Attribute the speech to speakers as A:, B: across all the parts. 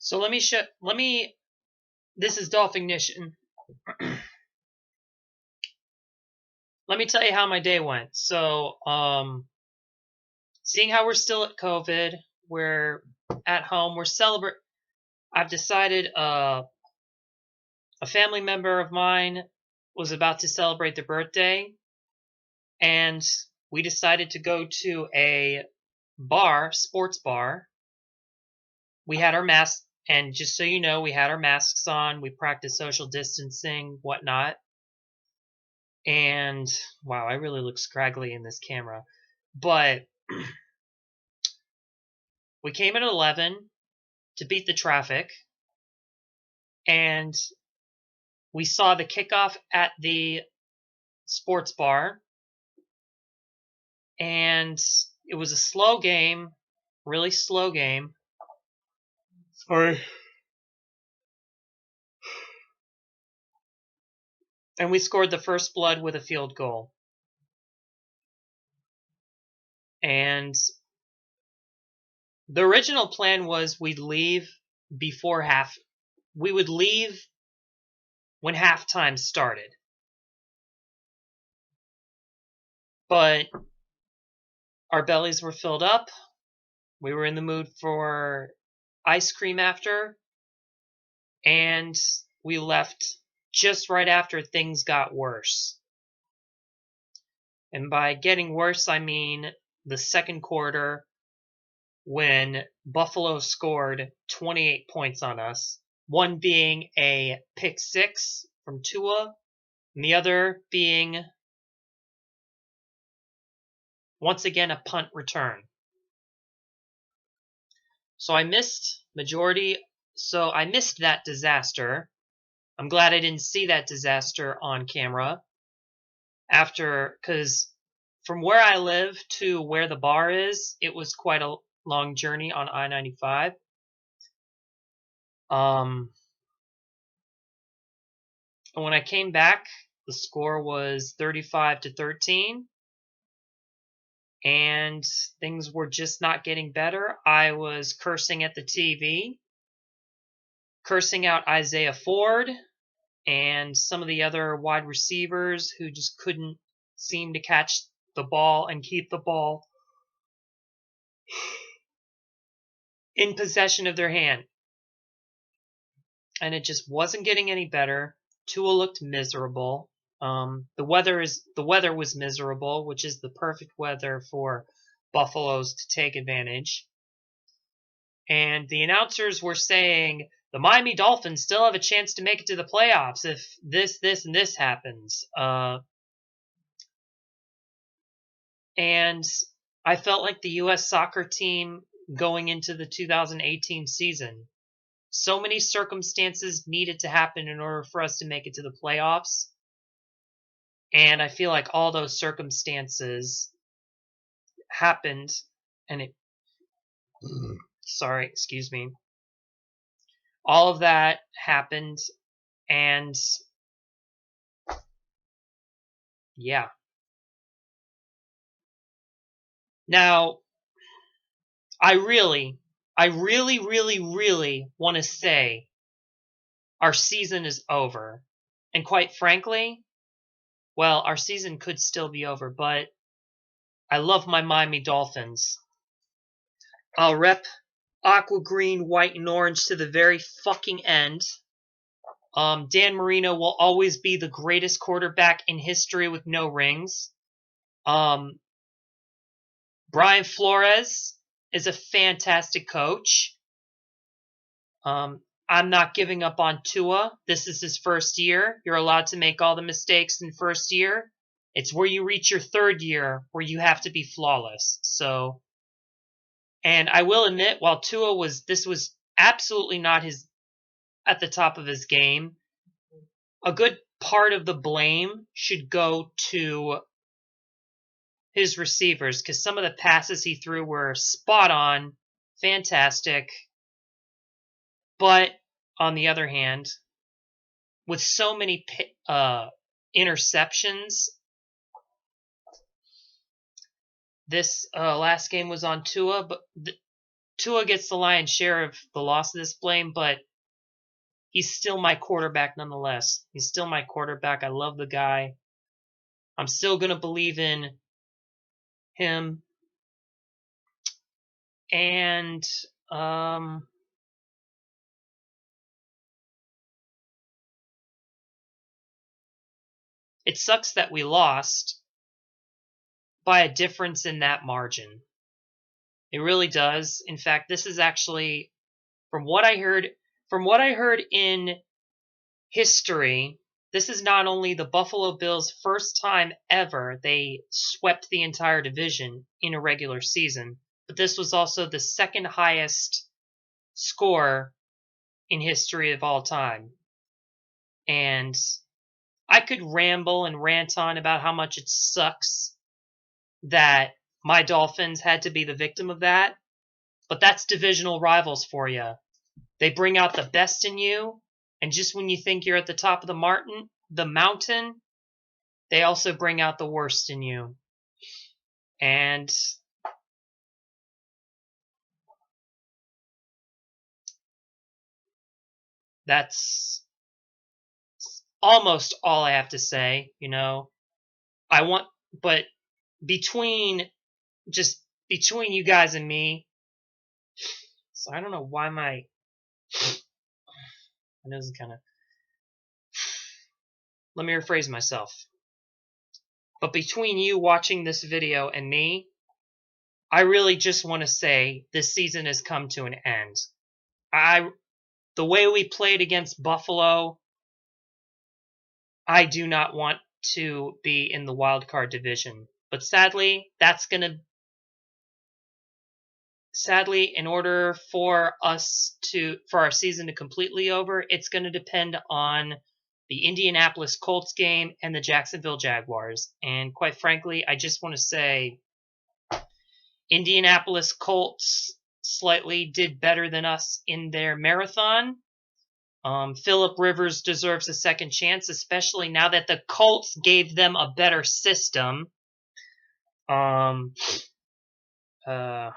A: So this is Dolphignition. Let me tell you how my day went. So, seeing how we're still at COVID, we're at home, I've decided, a family member of mine was about to celebrate their birthday, and we decided to go to a sports bar. We had our masks, and just so you know, we had our masks on, we practiced social distancing, whatnot. And wow, I really look scraggly in this camera. But we came at 11 to beat the traffic, and we saw the kickoff at the sports bar, and it was a slow game, really slow game. Sorry. And we scored the first blood with a field goal. And the original plan was we would leave when halftime started. But our bellies were filled up. We were in the mood for ice cream after, and we left just right after things got worse. And by getting worse, I mean the second quarter, when Buffalo scored 28 points on us, one being a pick six from Tua, and the other being, once again, a punt return. So I missed that disaster. I'm glad I didn't see that disaster on camera. Because from where I live to where the bar is, it was quite a long journey on I-95. And when I came back, the score was 35-13, and things were just not getting better. I was cursing at the TV, cursing out Isaiah Ford and some of the other wide receivers who just couldn't seem to catch the ball and keep the ball in possession of their hand. And it just wasn't getting any better. Tua looked miserable. The weather was miserable, which is the perfect weather for Buffaloes to take advantage. And the announcers were saying the Miami Dolphins still have a chance to make it to the playoffs if this, and this happens. And I felt like the U.S. soccer team going into the 2018 season. So many circumstances needed to happen in order for us to make it to the playoffs. And I feel like all those circumstances happened, and excuse me. All of that happened, and yeah. Now, I really want to say our season is over. And quite frankly, well, our season could still be over, but I love my Miami Dolphins. I'll rep aqua green, white, and orange to the very fucking end. Dan Marino will always be the greatest quarterback in history with no rings. Brian Flores is a fantastic coach. I'm not giving up on Tua. This is his first year. You're allowed to make all the mistakes in first year. It's where you reach your third year where you have to be flawless. So, and I will admit, while this was absolutely not at the top of his game, a good part of the blame should go to his receivers, because some of the passes he threw were spot on, fantastic. But on the other hand, with so many interceptions, this last game was on Tua, but Tua gets the lion's share of the loss of this blame, but he's still my quarterback nonetheless. He's still my quarterback. I love the guy. I'm still going to believe in him. And it sucks that we lost by a difference in that margin. It really does. In fact, this is actually, from what I heard in history, this is not only the Buffalo Bills' first time ever they swept the entire division in a regular season, but this was also the second highest score in history of all time. And I could ramble and rant on about how much it sucks that my Dolphins had to be the victim of that, but that's divisional rivals for you. They bring out the best in you, and just when you think you're at the top of the mountain, they also bring out the worst in you. And that's almost all I have to say, you know. But between you guys and me, so I don't know why my nose is kind of, let me rephrase myself. But between you watching this video and me, I really just want to say this season has come to an end. The way we played against Buffalo, I do not want to be in the wild card division. But sadly, in order for our season to completely over, it's going to depend on the Indianapolis Colts game and the Jacksonville Jaguars. And quite frankly, I just want to say Indianapolis Colts slightly did better than us in their marathon. Phillip Rivers deserves a second chance, especially now that the Colts gave them a better system. And I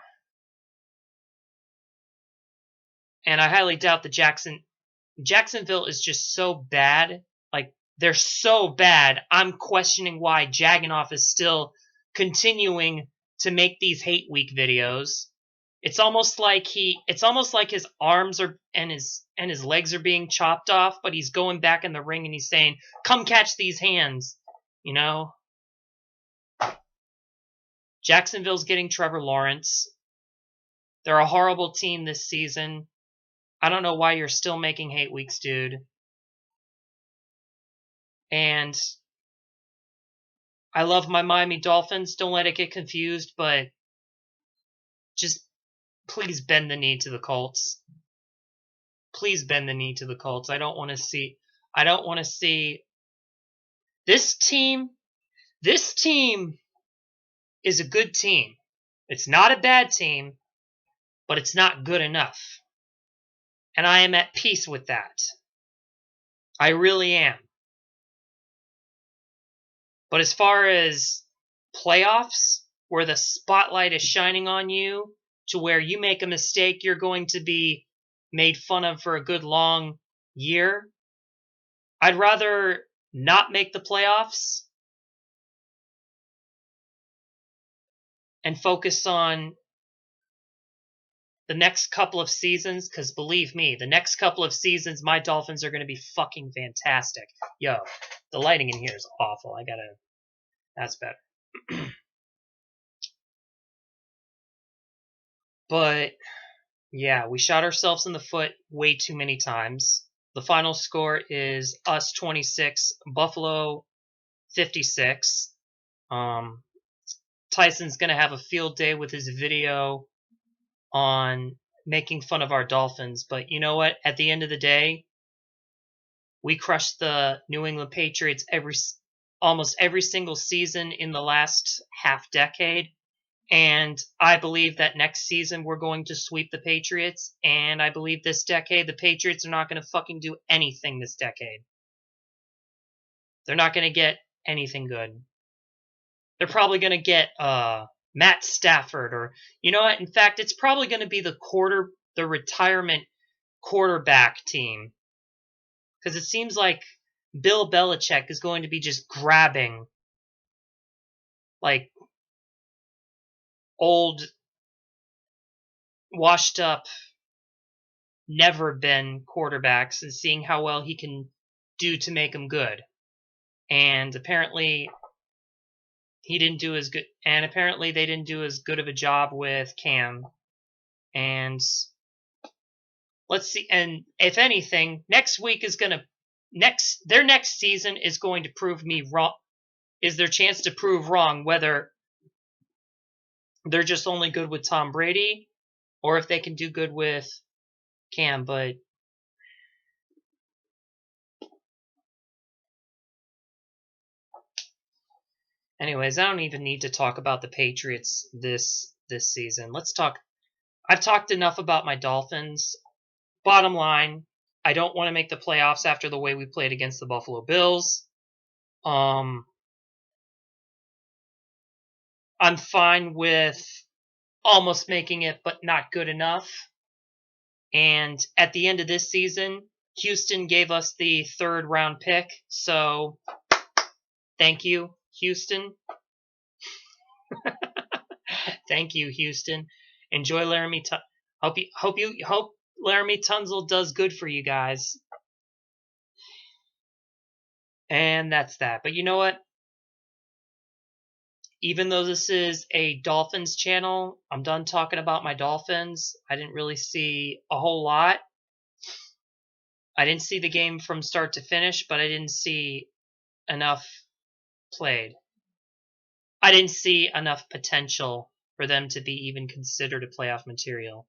A: highly doubt that Jacksonville is just so bad. Like, they're so bad, I'm questioning why Jagganoff is still continuing to make these hate week videos. It's almost like his arms and his legs are being chopped off, but he's going back in the ring and he's saying, "Come catch these hands," you know? Jacksonville's getting Trevor Lawrence. They're a horrible team this season. I don't know why you're still making hate weeks, dude. And I love my Miami Dolphins. Don't let it get confused, but just please bend the knee to the Colts. Please bend the knee to the Colts. I don't want to see this team. This team is a good team. It's not a bad team, but it's not good enough. And I am at peace with that. I really am. But as far as playoffs, where the spotlight is shining on you, to where you make a mistake, you're going to be made fun of for a good long year, I'd rather not make the playoffs and focus on the next couple of seasons, because believe me, the next couple of seasons, my Dolphins are going to be fucking fantastic. Yo, the lighting in here is awful. That's better. But, yeah, we shot ourselves in the foot way too many times. The final score is us 26, Buffalo 56. Tyson's going to have a field day with his video on making fun of our Dolphins. But you know what? At the end of the day, we crushed the New England Patriots almost every single season in the last half decade. And I believe that next season we're going to sweep the Patriots. And I believe this decade the Patriots are not going to fucking do anything this decade. They're not going to get anything good. They're probably going to get Matt Stafford, or you know what? In fact, it's probably going to be the retirement quarterback team, because it seems like Bill Belichick is going to be just grabbing like old, washed up, never been quarterbacks and seeing how well he can do to make them good. And apparently he didn't do as good, and apparently they didn't do as good of a job with Cam. And let's see. And if anything, their next season is going to prove me wrong. Is their chance to prove wrong whether they're just only good with Tom Brady or if they can do good with Cam. But anyways, I don't even need to talk about the Patriots this season. Let's talk. I've talked enough about my Dolphins. Bottom line, I don't want to make the playoffs after the way we played against the Buffalo Bills. I'm fine with almost making it, but not good enough. And at the end of this season, Houston gave us the 3rd round pick. So thank you, Houston. Thank you, Houston. Enjoy Laramie. Hope Laramie Tunsil does good for you guys. And that's that. But you know what? Even though this is a Dolphins channel, I'm done talking about my Dolphins. I didn't really see a whole lot. I didn't see the game from start to finish, but I didn't see enough played. I didn't see enough potential for them to be even considered a playoff material.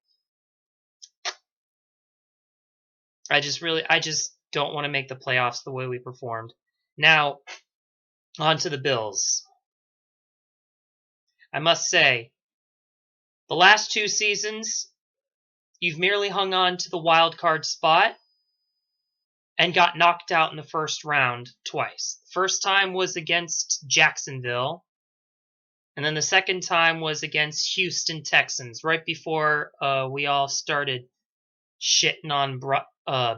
A: I just don't want to make the playoffs the way we performed. Now, on to the Bills. I must say, the last 2 seasons, you've merely hung on to the wild card spot and got knocked out in the first round twice. The first time was against Jacksonville, and then the second time was against Houston Texans, right before we all started shitting on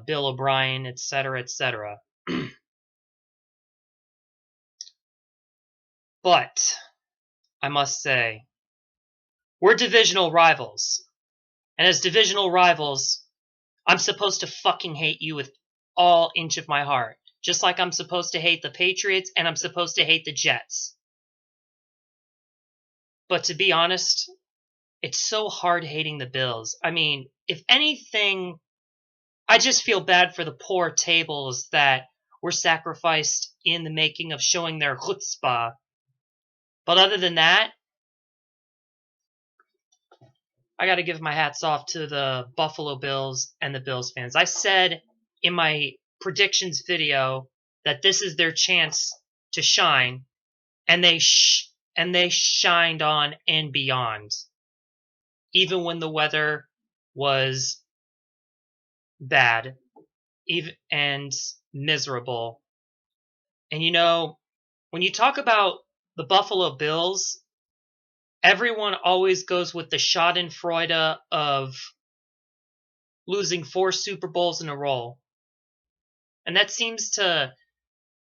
A: Bill O'Brien, etc., etc. But I must say, we're divisional rivals. And as divisional rivals, I'm supposed to fucking hate you with all inch of my heart. Just like I'm supposed to hate the Patriots and I'm supposed to hate the Jets. But to be honest, it's so hard hating the Bills. I mean, if anything, I just feel bad for the poor tables that were sacrificed in the making of showing their chutzpah. But other than that, I got to give my hats off to the Buffalo Bills and the Bills fans. I said in my predictions video that this is their chance to shine, and they shined on and beyond. Even when the weather was bad, and miserable. And you know, when you talk about the Buffalo Bills, everyone always goes with the schadenfreude of losing 4 Super Bowls in a row. And that seems to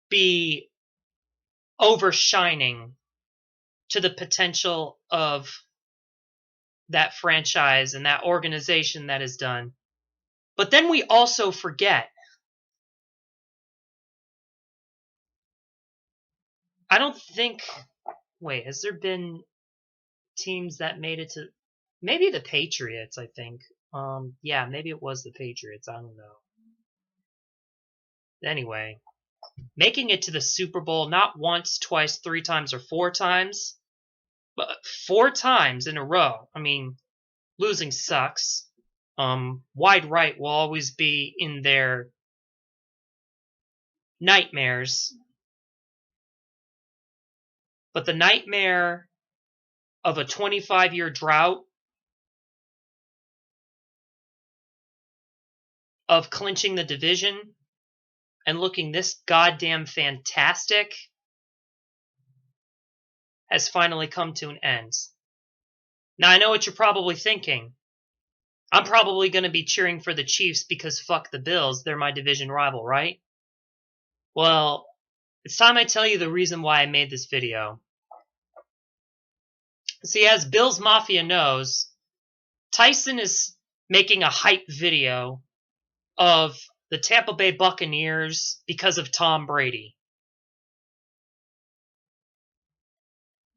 A: be overshining to the potential of that franchise and that organization that is done. But then we also forget. I don't think... Wait, has there been teams that made it to... Maybe the Patriots, I think. Yeah, maybe it was the Patriots. I don't know. Anyway, making it to the Super Bowl not once, twice, 3 times, or 4 times, but 4 times in a row. I mean, losing sucks. Wide right will always be in their nightmares. But the nightmare of a 25-year drought, of clinching the division, and looking this goddamn fantastic, has finally come to an end. Now, I know what you're probably thinking. I'm probably going to be cheering for the Chiefs because fuck the Bills. They're my division rival, right? Well, it's time I tell you the reason why I made this video. See, as Bills Mafia knows, Tyson is making a hype video of the Tampa Bay Buccaneers because of Tom Brady.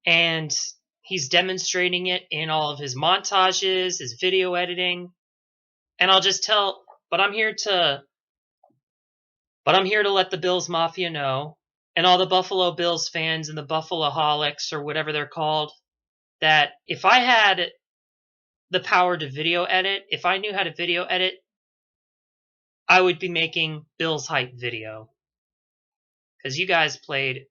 A: And he's demonstrating it in all of his montages, his video editing. And I'll just tell, but I'm here to let the Bills Mafia know, and all the Buffalo Bills fans and the Buffaloholics or whatever they're called, that if I had the power to video edit, if I knew how to video edit, I would be making Bills hype video. Because you guys played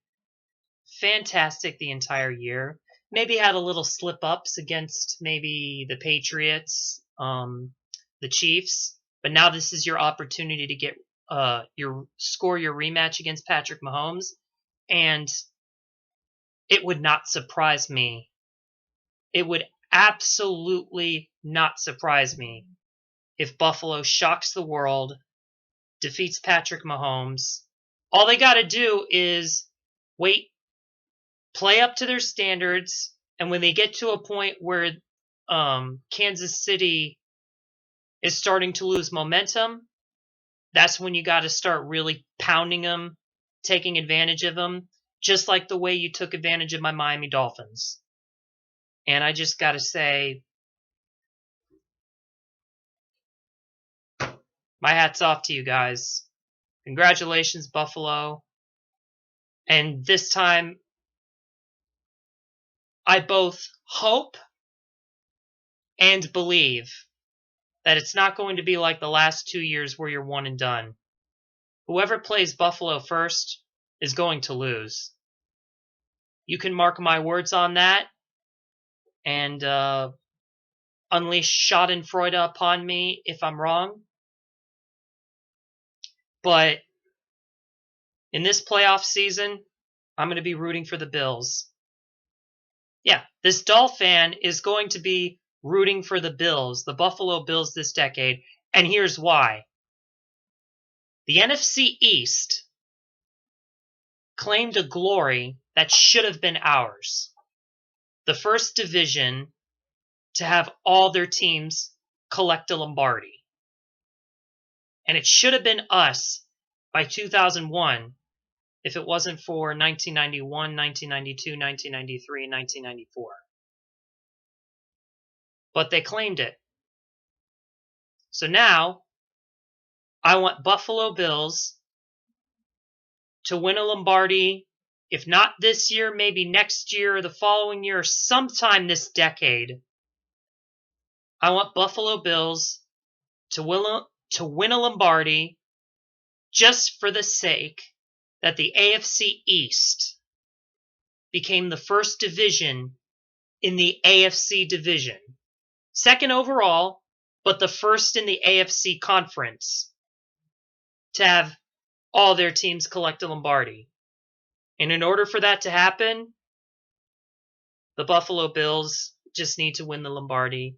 A: fantastic the entire year. Maybe had a little slip-ups against maybe the Patriots, the Chiefs, but now this is your opportunity to get your rematch against Patrick Mahomes, and it would not surprise me. It would absolutely not surprise me if Buffalo shocks the world, defeats Patrick Mahomes. All they got to do is wait, play up to their standards, and when they get to a point where Kansas City is starting to lose momentum, that's when you got to start really pounding them, taking advantage of them, just like the way you took advantage of my Miami Dolphins. And I just got to say, my hat's off to you guys. Congratulations, Buffalo. And this time, I both hope and believe that it's not going to be like the last 2 years where you're one and done. Whoever plays Buffalo first is going to lose. You can mark my words on that and unleash Schadenfreude upon me if I'm wrong. But in this playoff season, I'm going to be rooting for the Bills. Yeah, this Dolph fan is going to be rooting for the Bills, the Buffalo Bills this decade, and here's why. The NFC East claimed a glory that should have been ours. The first division to have all their teams collect a Lombardi. And it should have been us by 2001 if it wasn't for 1991, 1992, 1993, and 1994. But they claimed it. So now, I want Buffalo Bills to win a Lombardi, if not this year, maybe next year, or the following year, or sometime this decade. I want Buffalo Bills to win a Lombardi just for the sake that the AFC East became the first division in the AFC division. Second overall, but the first in the AFC conference to have all their teams collect a Lombardi. And in order for that to happen, the Buffalo Bills just need to win the Lombardi.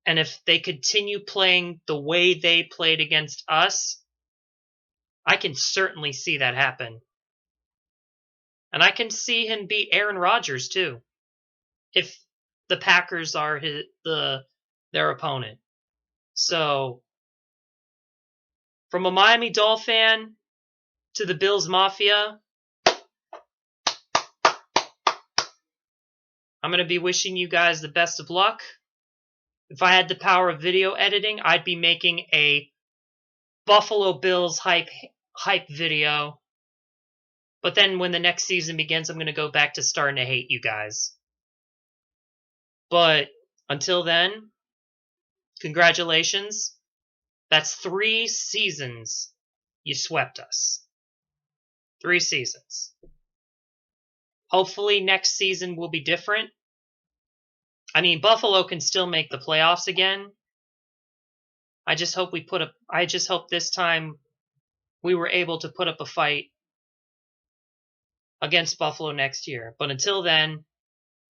A: And if they continue playing the way they played against us, I can certainly see that happen. And I can see him beat Aaron Rodgers too, if the Packers are their opponent. So, from a Miami Dolphin fan to the Bills Mafia, I'm going to be wishing you guys the best of luck. If I had the power of video editing, I'd be making a Buffalo Bills hype video. But then when the next season begins, I'm going to go back to starting to hate you guys. But until then, congratulations. That's 3 seasons you swept us. 3 seasons. Hopefully next season will be different. I mean, Buffalo can still make the playoffs again. I just hope this time we were able to put up a fight against Buffalo next year. But until then,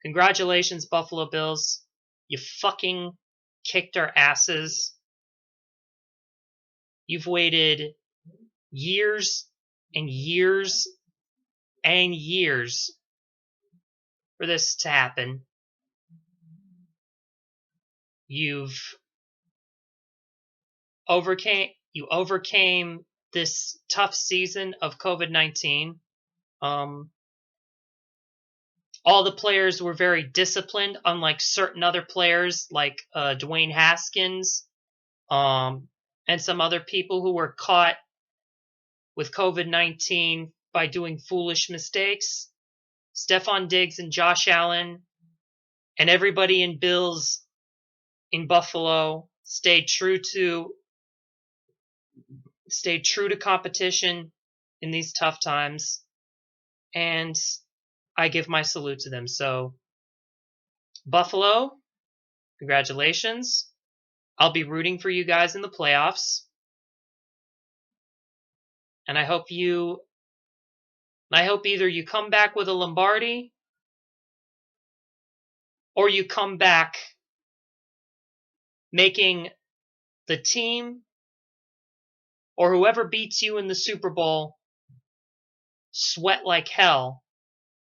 A: congratulations, Buffalo Bills. You fucking kicked our asses. You've waited years and years and years for this to happen. You overcame this tough season of COVID-19. All the players were very disciplined, unlike certain other players like Dwayne Haskins, and some other people who were caught with COVID-19 by doing foolish mistakes. Stephon Diggs and Josh Allen and everybody in Buffalo stayed true to competition in these tough times, and I give my salute to them. So, Buffalo, congratulations. I'll be rooting for you guys in the playoffs. And I hope either you come back with a Lombardi or you come back making the team or whoever beats you in the Super Bowl sweat like hell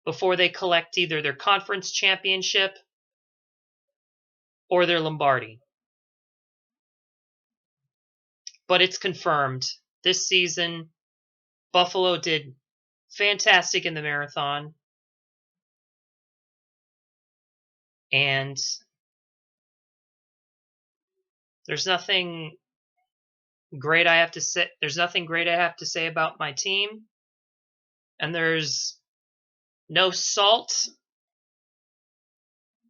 A: before they collect either their conference championship or their Lombardi. But it's confirmed. This season, Buffalo did fantastic in the marathon. And there's nothing great I have to say. There's nothing great I have to say about my team. And there's no salt,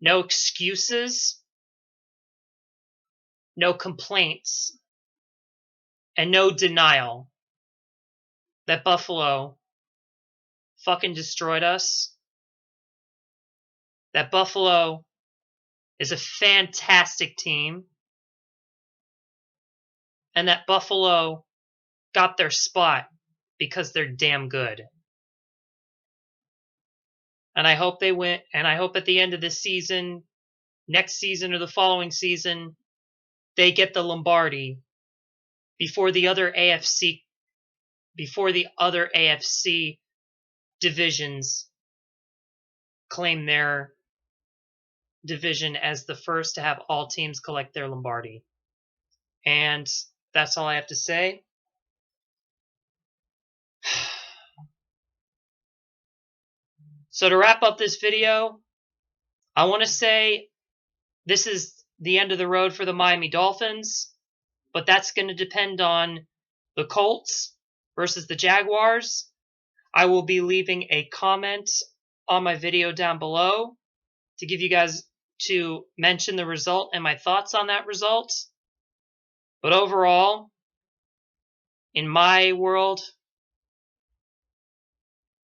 A: no excuses, no complaints, and no denial that Buffalo fucking destroyed us. That Buffalo is a fantastic team. And that Buffalo got their spot because they're damn good. And I hope they win. And I hope at the end of this season, next season or the following season, they get the Lombardi before the other AFC divisions claim their division as the first to have all teams collect their Lombardi. And that's all I have to say. So to wrap up this video, I want to say this is the end of the road for the Miami Dolphins, but that's going to depend on the Colts versus the Jaguars. I will be leaving a comment on my video down below to give you guys to mention the result and my thoughts on that result. But overall, in my world,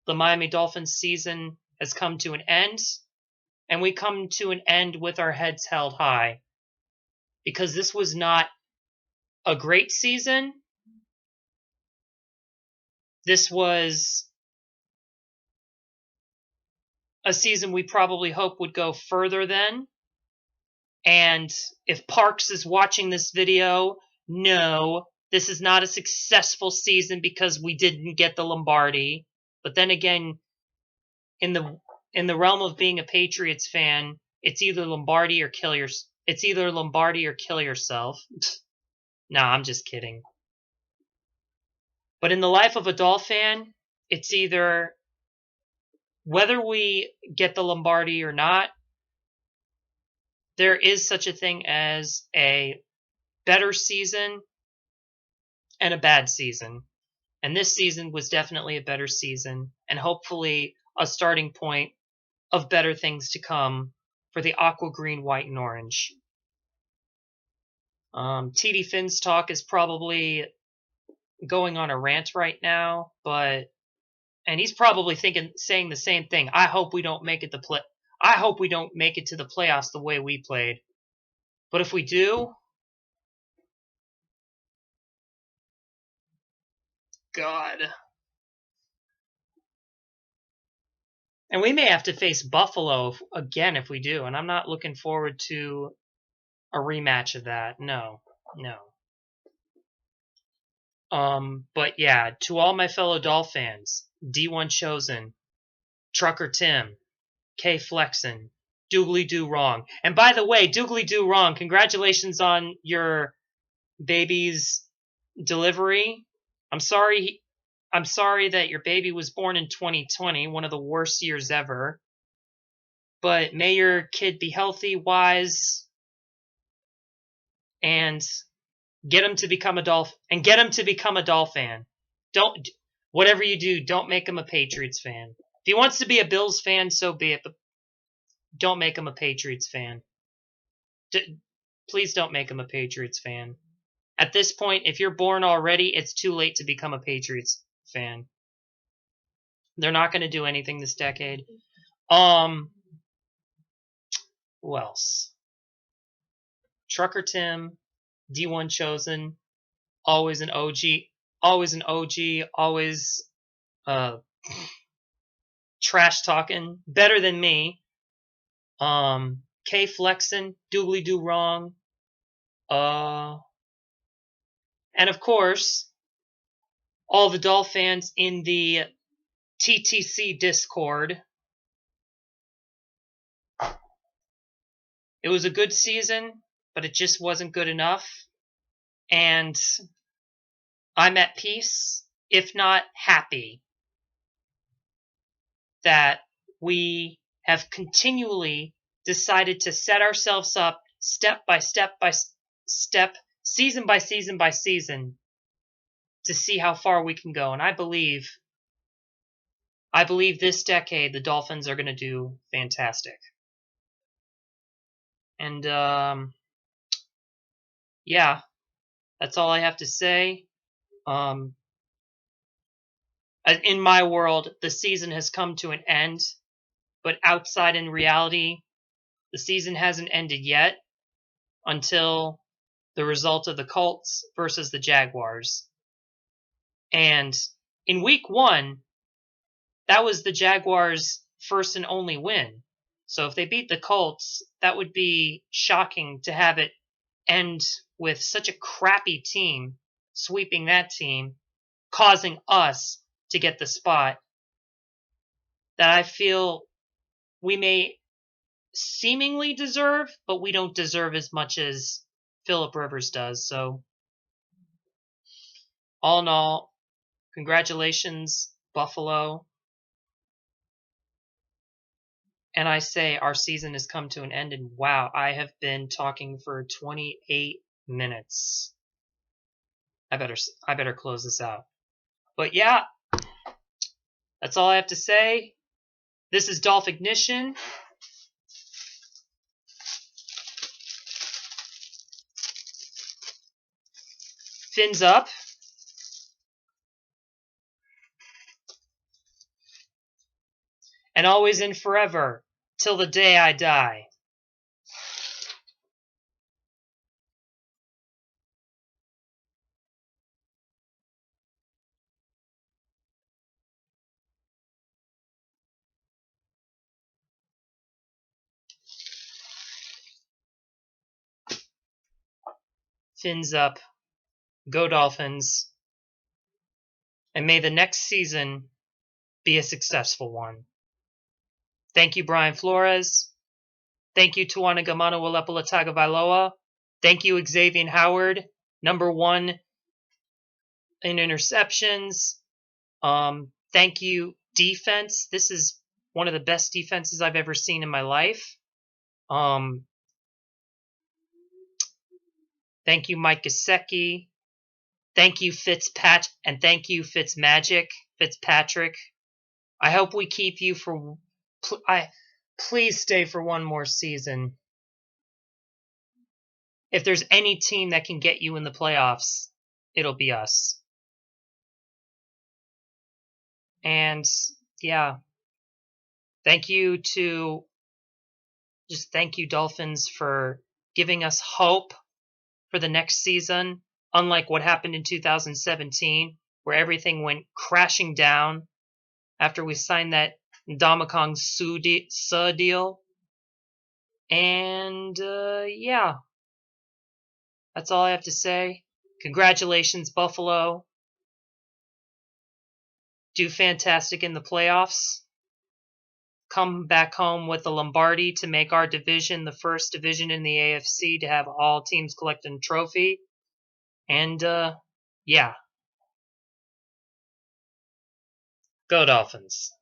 A: the Miami Dolphins season has come to an end, and we come to an end with our heads held high, because this was not a great season. This was a season we probably hope would go further than. And if Parks is watching this video, no, this is not a successful season because we didn't get the Lombardi. But then again, in the realm of being a Patriots fan, it's either Lombardi or kill yourself. Nah, I'm just kidding. But in the life of a Dolph fan, it's either whether we get the Lombardi or not, there is such a thing as a better season and a bad season. And this season was definitely a better season, and hopefully a starting point of better things to come for the aqua green, white, and orange. TD Finn's talk is probably going on a rant right now, and he's probably saying the same thing. I hope we don't make it to the playoffs the way we played. But if we do, God, And we may have to face Buffalo again if we do, and I'm not looking forward to a rematch of that. No. But yeah, to all my fellow Dolph fans, D1 Chosen, Trucker Tim, K Flexin, Doogly Doo Wrong. And by the way, Doogly Doo Wrong, congratulations on your baby's delivery. I'm sorry that your baby was born in 2020, one of the worst years ever. But may your kid be healthy, wise, and get him to become a Dolph fan. Don't, whatever you do, don't make him a Patriots fan. If he wants to be a Bills fan, so be it, but don't make him a Patriots fan. Please don't make him a Patriots fan. At this point, if you're born already, it's too late to become a Patriots fan. They're not going to do anything this decade. Who else? Trucker Tim, D1 Chosen, always an OG, always trash talking, better than me. K Flexin, Doogly Doo Wrong, and of course, all the Dolph fans in the TTC Discord. It was a good season, but it just wasn't good enough. And I'm at peace, if not happy, that we have continually decided to set ourselves up step by step by step, season by season by season, to see how far we can go. And I believe this decade the Dolphins are going to do fantastic. And yeah, that's all I have to say. In my world, the season has come to an end, but outside in reality, the season hasn't ended yet until the result of the Colts versus the Jaguars. And in week 1, that was the Jaguars' first and only win. So if they beat the Colts, that would be shocking to have it end with such a crappy team sweeping that team, causing us to get the spot that I feel we may seemingly deserve, but we don't deserve as much as Phillip Rivers does. So all in all, congratulations, Buffalo. And I say our season has come to an end, and wow, I have been talking for 28 minutes. I better close this out. But yeah, that's all I have to say. This is Dolphignition. Fins up. And always and forever, till the day I die. Fins up. Go Dolphins. And may the next season be a successful one. Thank you, Brian Flores. Thank you, Tuana Gamano Walepala Tagovailoa. Thank you, Xavier Howard, #1 in interceptions. Thank you, defense. This is one of the best defenses I've ever seen in my life. Thank you, Mike Gesicki. Thank you, and thank you, Fitzpatrick. I hope we keep you for. Please stay for one more season. If there's any team that can get you in the playoffs, it'll be us. And yeah, thank you, Dolphins, for giving us hope for the next season, unlike what happened in 2017, where everything went crashing down after we signed that Damakong Su deal. And yeah, that's all I have to say. Congratulations, Buffalo. Do fantastic in the playoffs. Come back home with the Lombardi to make our division the first division in the AFC to have all teams collect a trophy. And yeah, go Dolphins.